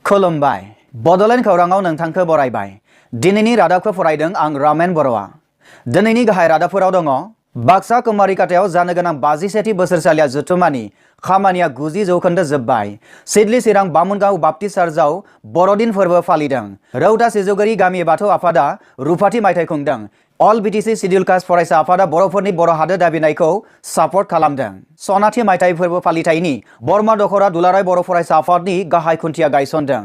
खुलुमबाय बड'लेण्ड खौराङाव नोंथांखौ बरायबाय दिनैनि रादाबखौ फरायदों आं रामेन बर'आ दिनैनि गाहाय रादाबफोराव दङ बाक्सा कुमारिकाटायाव जानो गोनां 51थि बोसोरसालिया जथुमानि खामानिया 90% जोबबाय सिडली चिरां बामुनगाव बाप्ति चार्चआव बर'दिन फोरबो फालिदों रौता सिजौगुरि गामि बाथौ आफादा रुफाथि मायथाइ खुंदों अल बिटिसि शिड्युल कास्ट फरायसा आफादा बर'फोरनि बर' हादोर दाबिनायखौ सापर्ट खालामदों सनाथि मायथाइ फोरबो फालिथायनि बरमा दखरा दुलाराय बर' फरायसा आफादनि गाहाय खुन्थिया गायसनदों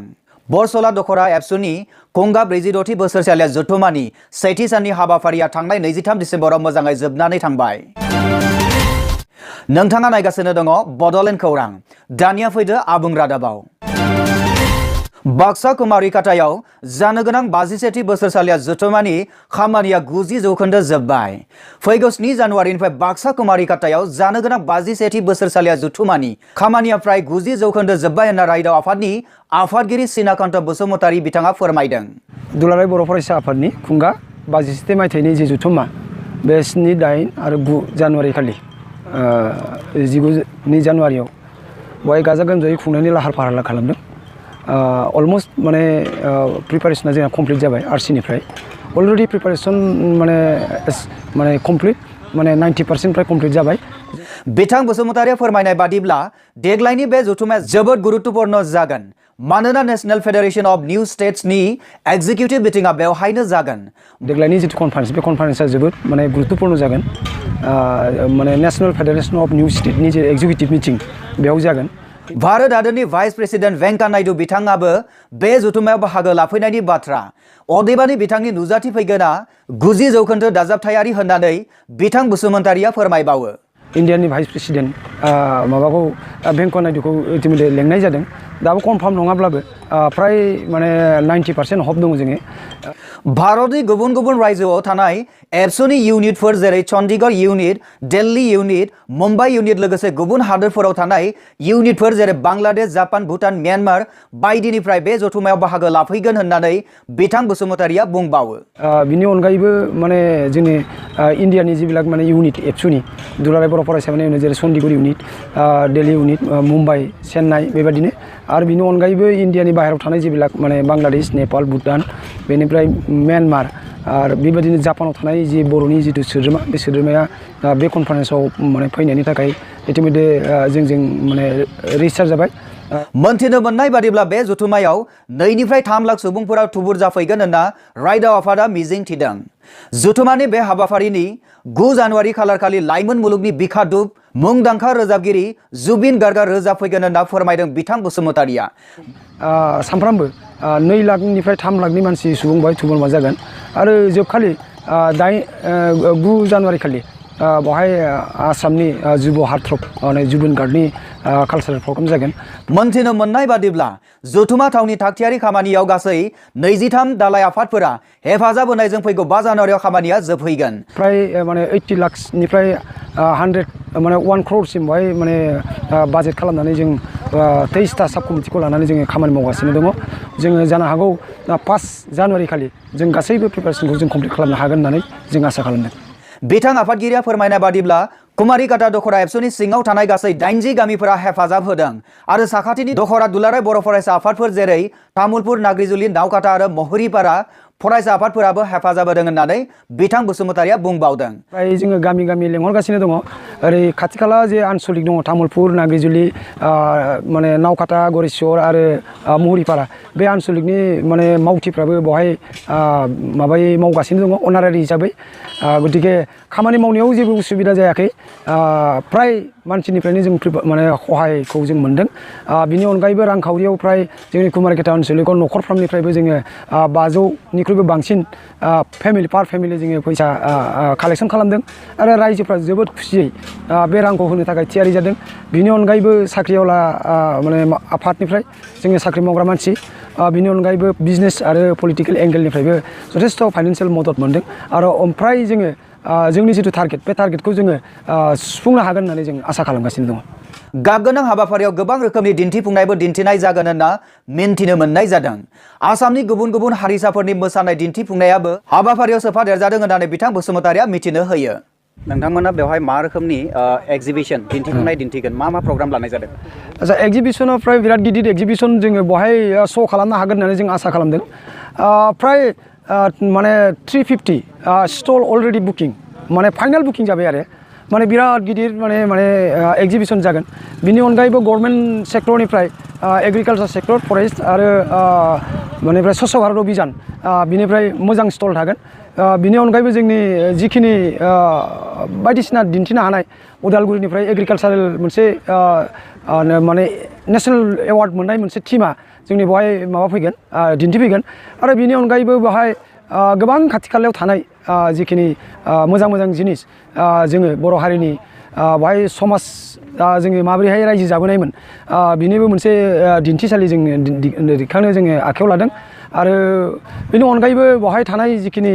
बरसला दखरा एबसुनि कंगा 46थि बोसोरसालिया जथुमानि सेथि साननि हाबाफारिया थांनाय 23 डिसेम्बराव मोजाङै जोबनानै थांबाय नोंथाङा नायगासिनो दङ बड'लेण्ड खौरां दानिया फैदो आबुं रादाबाव बाक्सा कुमारिकाटायाव जानो गोनां 51थि बोसोरसालिया जथुमानि खामानिया 90% जोबबाय फैगौ 7 जानुवारिनिफ्राय बाक्सा कुमारिकाटायाव जानो गोनां 51थि बोसोरसालिया जथुमानि खामानिया प्राय 90% जोबबाय होनना रायदाव आफादनि आफादगिरि सिनाकान्त बसुमतारी बिथाङा फोरमायदों दुलाराय बर' फरायसा आफादनि खुंगा 51 मायथाइनि जे जथुमा बे 7, 8 आरो 9 जानुवारि खालि 19 जानुवारियाव बहाय गाजा गोमजायै खुंनायनि लाहार फाहार खालामदों अलमोस्ट माने प्रिपारेशना जोंहा कमप्लिट जाबाय आरसिनिफ्राय अलरेडि प्रिपारेशन माने कमप्लिट माने 90% प्राय कमप्लिट जाबाय बिथां बसुमतारिया फोरमायनाय बादिब्ला देग्लायनि बे जथुमाया जोबोद गुरुत्वपूर्ण जागोन मानोना नेशनेल फेडारेशन अफ निउ स्टेट्सनि एक्जिक्यूटिव मिटिंआ बेवहायनो जागोन देग्लायनि जितु कनफारेन्स बे कनफारेन्सआ जोबोद माने गुरुत्वपूर्ण जागोन माने नेशनेल फेडारेशन अफ निउ स्टेटनि जे एक्जिक्यूटिव मिटिं बेयाव जागोन भारत हादरनि भाइस प्रेसिडेन्ट वेंकैया नायडू बिथाङाबो बे जथुमायाव बाहागो लाफैनायनि बाथ्रा अदेबानि बिथांनि नुजाथि फैगोना 90% दाजाबथायारि होननानै बिथां बसुमतारिया फोरमायबावो इन्डियानि भाइस प्रेसिडेन्ट माबाखौ वेंकैया नायडूखौ इतिमध्ये लेंनाय जादों दाबो कनफार्म नङाब्लाबो प्राय माने 90% हप दङ जोङो भारतनि गुबुन गुबुन रायजोआव थानाय एबसुनि इउनिटफोर जेरै Chandigarh unit Delhi unit Mumbai unit लोगोसे गुबुन हादोरफोराव थानाय इउनिटफोर जेरै बांलादेश जापान भुटान म्यानमार बायदिनिफ्राय बे जथुमायाव बाहागो लाफैगोन होननानै बिथां बसुमतारिया बुंबावो बिनि अनगायैबो माने जोंनि इन्डियानि जिबिलाक माने इउनिट एबसुनि दुलाराय बर' फरायसाफोरनि जेरै चंडीगढ़ इउनिट दिल्ली इउनिट मुम्बाइ चेन्नाइ बेबायदिनो आरो बिनि अनगायैबो इन्डियानि बाहेरायाव थानाय जिबिलाक माने बांलादेश नेपाल भुटान बेनिफ्राय म्यानमार आरो बेबायदिनो जापानाव थानाय जि बर'नि जितु सोद्रोमा बे सोद्रोमाया बे कनफारेन्सआव माने फैनायनि थाखाय इतिमध्ये जों माने रेजिस्टार जाबाय मोनथिनो मोननाय बादिब्ला बे जथुमायाव 2 निफ्राय 3 लाख सुबुंफोरा थुबुर जाफैगोन होनना रायदाव आफादा मिजिं थिदों जथुमानि बे हाबाफारिनि 9 जानुवारि खालारखालि लाइमोन मुलुगनि बिखादुब मुंदांखा रोजाबगिरि जुबिन गार्गा रोजाबफैगोन होनना फोरमायदों बिथां बसुमतारिया सानफ्रामबो 2 लाखनिफ्राय 3 लाखनि मानसि सुबुं बाहाय थुबुरमा जागोन आरो जोबखालि 9 जानुवारि खालि बहाय आसामनि जुब हार्टथ्रब जुबिन गार्गनि कालचारेल प्रग्राम जागोन मोनथिनो मोननाय बादिब्ला जथुमा थावनि थागथियारि खामानियाव गासै 23 दालाय आफादफोरा हेफाजाब होनायजों फैगौ 5 जानुवारियाव खामानिया जोबहैगोन प्राय माने 80 लाखनिफ्राय 100 माने 1 crore बहाय माने बाजेट खालामनानै जों 23टा साब कमिटिखौ लानानै जोङो खामानि मावगासिनो दङ जोङो जानो हागौ 5 जानुवारि खालि जों गासैबो प्रिपारेशनखौ जों कमप्लिट खालामनो हागोन होननानै जों आसा खालामदों बिथां आफादगिरिया फोरमायनाय बादिब्ला कुमारिकाटा दखरा एबसुनि सिङाव थानाय गासै 80 गामिफोरा हेफाजाब होदों आरो साखाथिनि दखरा दुलाराय बर' फरायसा आफादफोर जेरै तामुलपुर नाग्रिजुलि नावकाटा आरो महरीपारा फरायसा आफादफोराबो हेफाजाब होदों होननानै बिथां बसुमतारिया बुंबावदों प्राय जोङो गामि गामि लेंहरगासिनो दङ ओरै खाथि खाला जे आनसलिक दङ तामुलपुर नाग्रिजुलि माने नावकाटा गरेस्वर आरो महरीपारा बे आनसलिकनि माने मावथिफ्राबो बहाय माबायै मावगासिनो दङ अनारारि हिसाबै गतिके खामानि मावनायाव जेबो उसुबिदा जायाखै प्राय मानसिनिफ्रायनो जों माने सहायखौ जों मोनदों बिनि अनगायैबो रांखावरियाव प्राय जोंनि कुमारिकाटा ओनसोलनि न'खरफ्रामनिफ्रायबो जोङो 500निख्रुइबो बांसिन फेमिलि पार फेमिलि जोङो फैसा कालेक्सन खालामदों आरो रायजोफ्रा जोबोद खुसियै बे रांखौ होनो थाखाय थियारि जादों बिनि अनगायैबो साख्रियावला माने आफादनिफ्राय जोङो साख्रि मावग्रा मानसि बिनि अनगायैबो बिजनेस आरो पलिटिकेल एंगेलनिफ्रायबो जथेस्थ फाइनान्सियेल मदद मोनदों आरो ओमफ्राय जोङो जोंनि जितु टारगेट बे टारगेटखौ जोङो सुफुंनो हागोन होननानै जों आसा खालामगासिनो दङ गाबगोनां हाबाफारियाव गोबां रोखोमनि दिन्थिफुंनायबो दिन्थिनाय जागोन होनना मिन्थिनो मोननाय जादों आसामनि गुबुन गुबुन हारिसाफोरनि मोसानाय दिन्थिफुंनायाबो हाबाफारियाव सोफादेरजादों होननानै बिथां बसुमतारिया मिथिनो होयो। नोंथांमोना बेवहाय मा रोखोमनि एग्जिबिशन दिन्थिफुंनाय दिन्थिगोन मा प्रग्राम लानाय जादों आच्छा एग्जिबिशनाव फ्राय बिराद गिदिर एग्जिबिशन जोङो बहाय श' खालामनो हागोन होननानै जों आसा खालामदों फ्राय माने 350 स्टल अलरेडि बुकिं माने फाइनाल बुकिं जाबाय आरो माने बिराद गिदिर माने एग्जिबिशन जागोन बिनि अनगायैबो गभर्नमेन्ट सेक्टरनिफ्राय एग्रिकालचार सेक्टर फरेस्ट आरो मानेफ्राय स्वच्छ भारत अभियान बिनिफ्राय मोजां स्टल थागोन बिनि अनगायैबो जोंनि जिखिनि बायदिसिना दिन्थिनो हानाय उदालगुरिनिफ्राय एग्रिकालचारेल मोनसे माने नेशनेल एवार्ड मोननाय मोनसे टीमा जोंनि बेवहाय माबा फैगोन दिन्थिफैगोन आरो बिनि अनगायैबो बेवहाय गोबां खाथि खालायाव थानाय जिखिनि मोजां मोजां जिनिस जोङो बर' हारिनि बेवहाय समाज जोङो माबोरैहाय रायजो जाबोनायमोन बिनिबो मोनसे दिन्थिसालि जोङो दिखांनो जोङो आखायाव लादों आरो बेनि अनगायैबो बेवहाय थानाय जिखिनि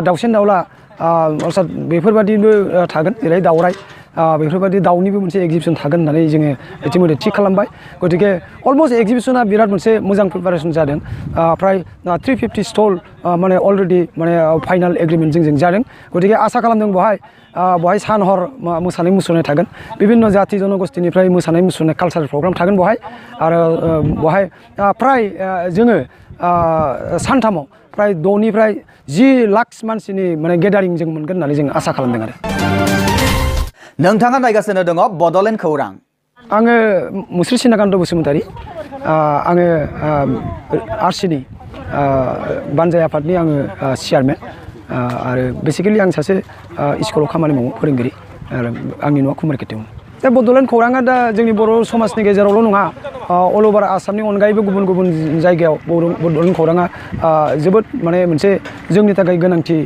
दाउसेन दाउला अर्थात बेफोरबादिबो थागोन जेरै दाउराइ बेफोरबादि दाउनिबो मोनसे एग्जिबिशन थागोन होननानै जोङो इतिमध्य थि खालामबाय गतिके अलमस्ट एग्जिबिशना बिराद मोनसे मोजां प्रिपारेसन जादों फ्राय 350 स्टल माने अलरेडि माने फाइनाल एग्रिमेन्ट जों जादों गतिके आसा खालामदों बेवहाय सान हर मोसानाय मुसुरनाय थागोन बिभिन्न जाति जनगोष्ठीनिफ्राय मोसानाय मुसुरनाय कालचारेल प्रग्राम थागोन बेवहाय आरो बेवहाय फ्राय जोङो सानथामाव फ्राय 6 निफ्राय 10 लाख मानसिनि माने गेदारिं जों मोनगोन होननानै जों आसा खालामदों आरो नोंथाङा नायगासिनो दङ बड'लेण्ड खौरां आङो मुस्रि सिनाकान्त बसुमतारी आङो आरसिनि बानजाय आफादनि आङो चेयारमेन आरो बेसिकेलि आं सासे स्कुलाव खामानि मावो फोरोंगिरि आरो आंनि न'आ कुमारखेतियाव दा बड'लेण्ड खौराङा दा जोंनि बर' समाजनि गेजेरावल' नङा अल अभार आसामनि अनगायैबो गुबुन गुबुन जायगायाव बड'लेण्ड खौराङा जोबोद माने मोनसे जोंनि थाखाय गोनांथि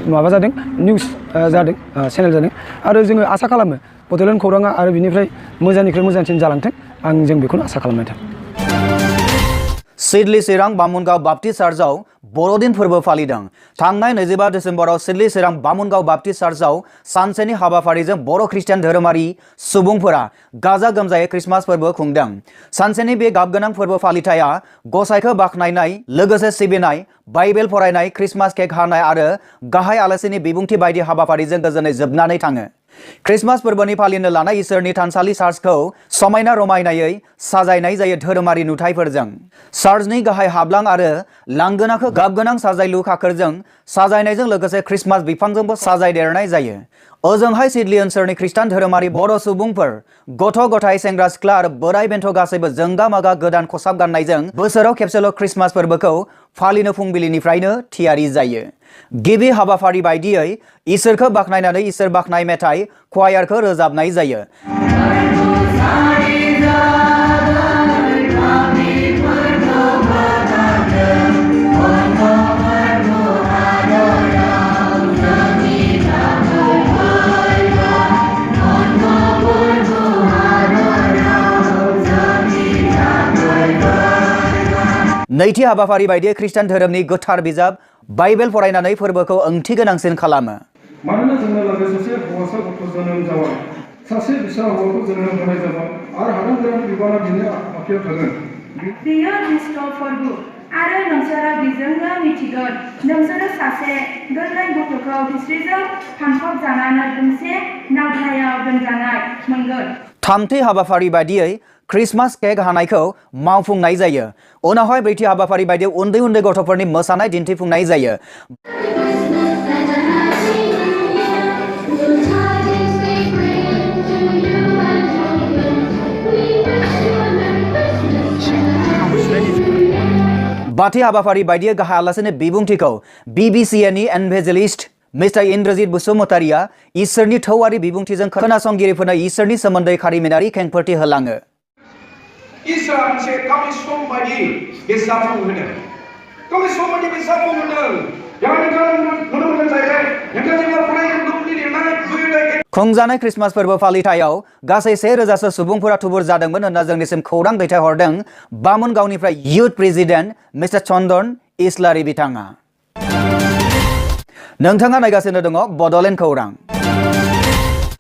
माबा जादों निउस जादों चेनेल जादों आरो जोङो आसा खालामो बड'लेण्ड खौराङा आरो बिनिफ्राय मोजांनिफ्राय मोजांसिन जालांथों जों बेखौनो आसा खालामनाय थां सिडली चिरां बामुनगाव बाप्टिस्ट चार्चआव बर'दिन फोरबो फालिदों थांनाय 25 डिसेम्बराव सिडली चिरां बामुनगाव बाप्टिस्ट चार्चआव सानसेनि हाबाफारिजों बर' ख्रिस्टियान धोरोमारि सुबुंफोरा गाजा गोमजायै क्रिसमास फोरबो खुंदों सानसेनि बे गाबगोनां फोरबो फालिथाया गसाइखौ बाख्नायनाय लोगोसे सिबिनाय बाइबेल फरायनाय क्रिसमास केक हानाय आरो गाहाय आलासिनि बिबुंथि बायदि हाबाफारिजों गोजोनै जोबनानै थाङो क्रिसमास फोरबोनि फालिनो लानाय इसोरनि थानसालि चार्चखौ समायना रमायनायै साजायनाय जायो धोरोमारि नुथायफोरजों चार्चनि गाहाय हाबलां आरो लांगोनाखौ गाबगोनां साजायलु खाखोरजों साजायनायजों लोगोसे क्रिसमास बिफांजोंबो साजायदेरनाय जायो ओजोंहाय सिडली ओनसोलनि खृष्टान धोरोमारि बर' सुबुंफोर गथ' गथाय सेंग्रा सिख्ला आरो बोराय बेन्थ गासैबो जोंगा मागा गोदान खसाब गाननायजों बोसोराव खेबसेल' क्रिसमास फोरबोखौ फालिनो फुंबिलिनिफ्रायनो थियारि जायो गिबि हाबाफारि बायदियै इसोरखौ बाख्नायनानै इसोर बाख्नाय मेथाइ क्वायारखौ रोजाबनाय जायो नैथि हाबाफारि बायदियै खृष्टान धोरोमनि गोथार बिजाब बाइबेल फरायनानै फोरबोखौ ओंथि गोनांसिन खालामो मानोना जोंनो लागै सासे हौवासा गथ' जोनोम जाबाय सासे फिसा हौवाखौ जोनोम होनाय जाबाय आरो हादान गोदान बिबाना बिनि आखायाव थागोन बेयो ख्रीष्ट फोरबो आरो नोंसोरो बेजोंनो मिथिगोन नोंसोरो सासे गोरलै गथ'खौ बिस्रिजों फानफब जानानै गंसे नावद्रायाव दोनजानाय मोनगोन थामथि हाबाफारि बायदियै क्रिसमास केक हानायखौ मावफुंनाय जायो उनावहाय ब्रैथि हाबाफारि बायदियै उन्दै उन्दै गथ'फोरनि मोसानाय दिन्थिफुंनाय जायो बाथि हाबाफारि बायदियै गाहाय आलासिनि बिबुंथिखौ BBCनि एनभेजेलिस्ट मिस्टार इन्द्रजित बसुमतारीया इसोरनि थौआरि बिबुंथिजों खोनासंगिरिफोरनो इसोरनि सोमोन्दै खारिमिनारि खेंफोरथि होलाङो इसोरा मोनसे गावनि सम बायदि बे जाफुंहोदों गावनि सम बायदि बे जाफुंहोदों खुंजानाय क्रिसमास फोरबो फालिथायाव गासै 1000सो सुबुंफोरा थुबुर जादोंमोन होनना जोंनिसिम खौरां दैथायहरदों बामुनगावनिफ्राय इयुथ प्रेसिडेन्ट मिस्टार चन्दन इस्लारि बिथाङा नोंथाङा नायगासिनो दङ बड'लेण्ड खौरां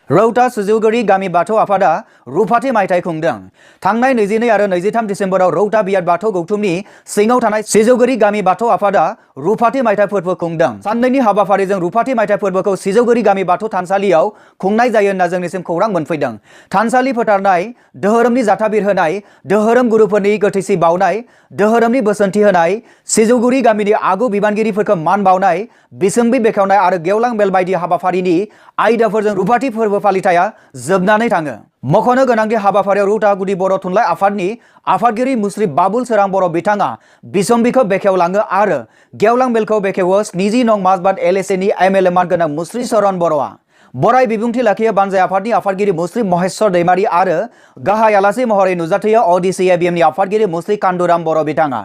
रौता सिजौगुरि गामि बाथौ आफादा रुफाथि मायथाइ खुंदों। थांनाय 22 आरो 23 डिसेम्बराव रौता बियाद बाथौ गौथुमनि सिङाव थानाय सिजौगुरि गामि बाथौ आफादा रुफाथि मायथाइ फोरबो खुंदों। साननैनि हाबाफारिजों रुफाथि मायथाइ फोरबोखौ सिजौगुरि गामि बाथौ थानसालियाव खुंनाय जायो होनना जोंनिसिम खौरां मोनफैदों। थानसालि फोथारनाय, धोरोमनि जाथाबिर होनाय, धोरोम गुरुफोरनि गोथैसि बावनाय, धोरोमनि बोसोनथि होनाय, सिजौगुरि गामिनि आगु बिबानगिरिफोरखौ मान बावनाय, बिसोम्बि बेखेवनाय आरो गेवलां मेल बायदि हाबाफारिनि आयदाफोरजों रुफाथि फोरबो फालिथाया जोबनानै थाङो। मख'नो गोनांदि हाबाफारियाव रौता गुदि बर' थुनलाइ आफादनि आफादगिरि मुस्रि बाबुल सोरां बर' बिथाङा बिसम्बिखौ बेखेवलाङो आरो गेवलां मेलखौ बेखेवो 70 नं माजबाद LSA MLA मान गोनां मुस्रि चरण बर'आ। बराय बिबुंथि लाखियो बानजाय आफादनि आफादगिरि मुस्रि महेश्वर दैमारी आरो गाहाय आलासि महरै नुजाथियो ODCABM नि आफादगिरि मुस्रि कान्दुराम बर' बिथाङा।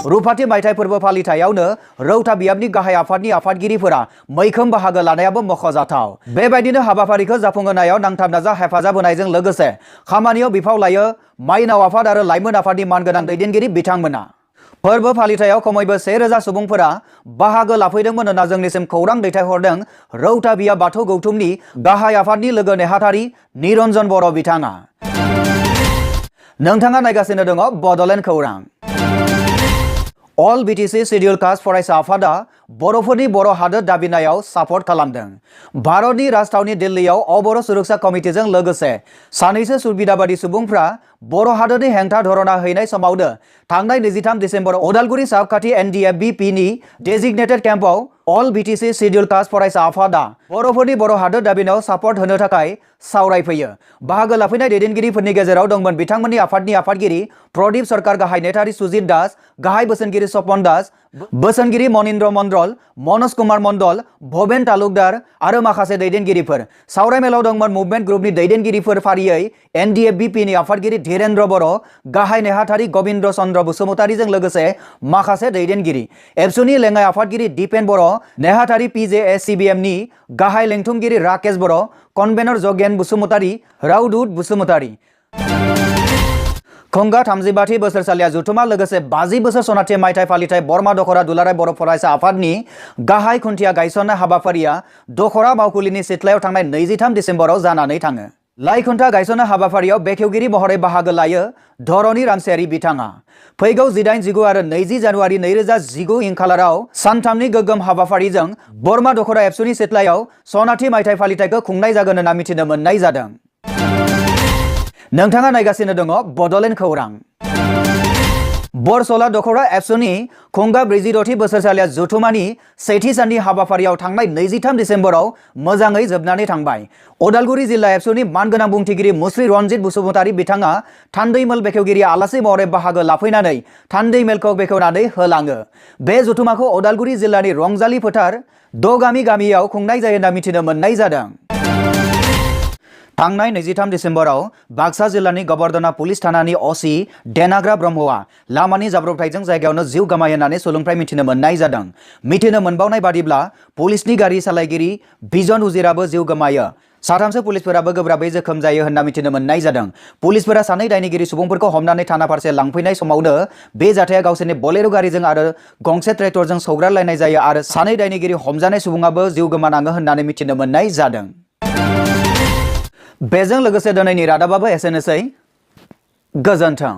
रुफाथि मायथाइ फोरबो फालिथायावनो रौता बियाबनि गाहाय आफादनि आफादगिरिफोरा मैखोम बाहागो लानायाबो मख'जाथाव। बेबायदिनो हाबाफारिखौ जाफुंहोनायाव नांथाब नाजा हेफाजाब होनायजों लोगोसे खामानियाव बिफाव लायो माइनाव आफाद आरो लाइमोन आफादनि मानगोनां दैदेनगिरि बिथांमोना। फोरबो फालिथायाव खमैबो 1000 सुबुंफोरा बाहागो लाफैदोंमोन होनना जोंनिसिम खौरां दैथायहरदों रौता बियाब बाथौ गौथुमनि गाहाय आफादनि लोगो नेहाथारि निरन्जन बर' बिथाङा। नोंथाङा नायगासिनो दङ बड'लेण्ड खौरां। अल BTC शिडिउल कास्ट फरायसा आफादा बर'फोरनि बर' हादोर दाबिनायाव सापर्ट खालामदों। भारतनि राजथावनि दिल्लीयाव अबर' सुरक्षा कमिटिजों लोगोसे सानैसो सुबिदाबादि सुबुंफ्रा बर' हादोरनि हेंथा धरना हैनाय समावनो थांनाय 23 डिसेम्बराव उदालगुरि साबखाथि NDFB नि डेजिगनेटेड केम्पआव अल BTC शिडिउल कास्ट फरायसा आफादा बर'फोरनि बर' हादोर दाबिनायाव सापर्ट होनो थाखाय सावरायफैयो। बाहागो लाफैनाय दैदेनगिरिफोरनि गेजेराव दंमोन बिथांमोननि आफादनि आफादगिरि प्रदीप सरकार, गाहाय नेथारि सुजित दास, गाहाय बोसोनगिरि सपन दास, बोसोनगिरि मनिन्द्र मण्डल, मनोज कुमार मण्डल, भबेन तालुकदार आरो माखासे दैदेनगिरिफोर। सावरायमेलाव दंमोन मुभमेन्ट ग्रुपनि दैदेनगिरिफोर फारियै NDFB नि आफादगिरि धीरेन्द्र बर', गाहाय नेहाथारि गबिन्द्र चन्द्र बसुमतारीजों लोगोसे माखासे दैदेनगिरि। एबसुनि लेङाइ आफादगिरि दिपेन बर', नेहाथारि PJSCBM नि गाहाय लेंथुमगिरि राकेश बर', कन्भेनर जगेन बसुमतारी, रावदुत बसुमतारी। खुंगा 35थि बोसोरसालिया जथुमा लोगोसे 50 बोसोर सनाथि मायथाइ फालिथाय बरमा दखरा दुलाराय बर' फरायसा आफादनि गाहाय खुन्थिया गायसननाय हाबाफारिया दखरा मावखुलिनि सिथ्लायाव थांनाय 23 डिसेम्बराव जानानै थाङो। लाइखुन्था गायसननाय हाबाफारियाव बेखेवगिरि महरै बाहागो लायो धरणी रामसियारि बिथाङा। फैगौ 18, 19 आरो 20 जानुवारि 2019 इंखालाराव सानथामनि गोग्गोम हाबाफारिजों बरमा दखरा एबसुनि सिथ्लायाव सनाथि मायथाइ फालिथायखौ खुंनाय जागोन होनना मिथिनो मोननाय जादों। नोंथाङा नायगासिनो दङ बड'लेण्ड खौरां। बरसला दखरा एबसुनि खुंगा 46थि बोसोरसालिया जथुमानि सेथि साननि हाबाफारियाव थांनाय 23 डिसेम्बराव मोजाङै जोबनानै थांबाय। उदालगुरि जिल्ला एबसुनि मानगोनां बुंथिगिरि मुस्रि रन्जित बसुमतारी बिथाङा थान्दैमेल बेखेवगिरि आलासि महरै बाहागो लाफैनानै थान्दैमेलखौ बेखेवनानै होलाङो। बे जथुमाखौ उदालगुरि जिल्लानि रंजाली फोथार दगामि गामियाव खुंनाय जायो होनना मिथिनो मोननाय जादों। थांनाय 23 डिसेम्बराव बाक्सा जिल्लानि गबर्धना पुलिस थानानि OC देनाग्रा ब्रह्मआ लामानि जाब्रबथायजों जायगायावनो जिउ गोमायो होननानै सुलुंफ्राय मिथिनो मोननाय जादों। मिथिनो मोनबावनाय बादिब्ला पुलिसनि गारि सालायगिरि बिजन उजिराबो जिउ गोमायो। साथामसो पुलिसफोराबो गोब्राबै जोखोम जायो होनना मिथिनो मोननाय जादों। पुलिसफोरा सानै दायनिगिरि सुबुंफोरखौ हमनानै थाना फारसे लांफैनाय समावनो बे जाथाया गावसोरनि बोलेरो गारिजों आरो गंसे ट्रेक्टरजों सौग्रावलायनाय जायो आरो सानै दायनिगिरि हमजानाय सुबुङाबो जिउ गोमानाङो होननानै मिथिनो मोननाय जादों। बेजों लोगोसे दिनैनि रादाबाबो एसेनोसै। गोजोन्थों।